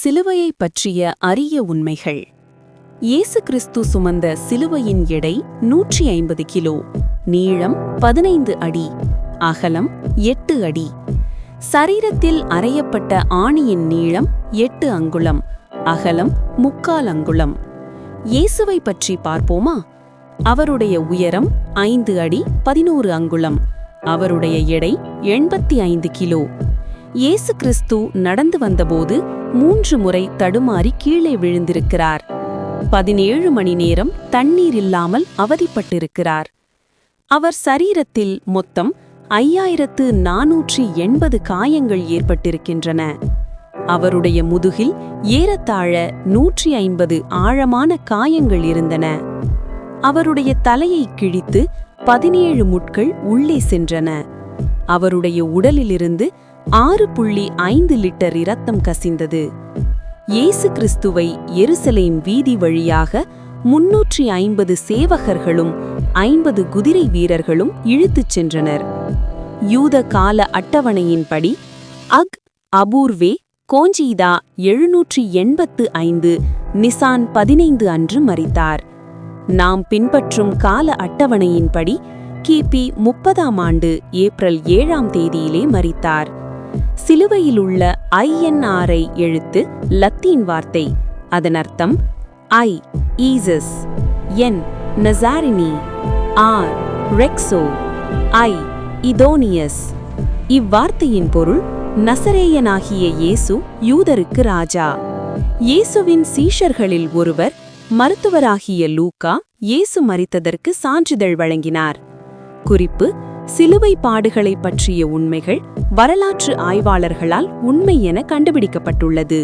சிலுவையைப் பற்றிய அரிய உண்மைகள். இயேசு கிறிஸ்து சுமந்த சிலுவையின் எடை 150 கிலோ, நீளம் 15 அடி, அகலம் 8 அடி. சரீரத்தில் அறையப்பட்ட ஆணியின் நீளம் 8 அங்குலம், அகலம் 3/4 அங்குலம். இயேசுவை பற்றி பார்ப்போமா? அவருடைய உயரம் 5 அடி 11 அங்குலம். அவருடைய எடை 85 கிலோ. இயேசு கிறிஸ்து நடந்து வந்தபோது 3 முறை தடுமாறி கீழே விழுந்திருக்கிறார். 17 மணி நேரம் தண்ணீர் இல்லாமல் அவதிப்பட்டிருக்கிறார். அவர் சரீரத்தில் மொத்தம் 5480 காயங்கள் ஏற்பட்டிருக்கின்றன. அவருடைய முதுகில் ஏறத்தாழ 150 ஆழமான காயங்கள் இருந்தன. அவருடைய தலையை கிழித்து 17 முட்கள் உள்ளே சென்றன. அவருடைய உடலிலிருந்து 6.5 லிட்டர் இரத்தம் கசிந்தது. இயேசு கிறிஸ்துவை எருசலேம் வீதி வழியாக 350 சேவகர்களும் 50 குதிரை வீரர்களும் இழுத்துச் சென்றனர். யூத கால அட்டவணையின்படி அபூர்வே கோஞ்சிதா 785 நிசான் 15 அன்று மரித்தார். நாம் பின்பற்றும் கால அட்டவணையின்படி கிபி 30ஆம் ஆண்டு ஏப்ரல் 7ஆம் தேதியிலே மரித்தார். சிலுவையில் உள்ள INRI எழுத்து லத்தீன் வார்த்தை. அதன் அர்த்தம் I ஈசஸ், N நசாரினி, R ரெக்ஸோ, I இதோனியஸ். இவ்வார்த்தையின் பொருள் நசரேயனாகிய இயேசு யூதருக்கு ராஜா. இயேசுவின் சீஷர்களில் ஒருவர் மருத்துவராகிய லூக்கா இயேசு மரித்ததற்கு சான்றிதழ் வழங்கினார். குறிப்பு: சிலுவை பாடுகளை பற்றிய உண்மைகள் வரலாற்று ஆய்வாளர்களால் உண்மை என கண்டுபிடிக்கப்பட்டுள்ளது.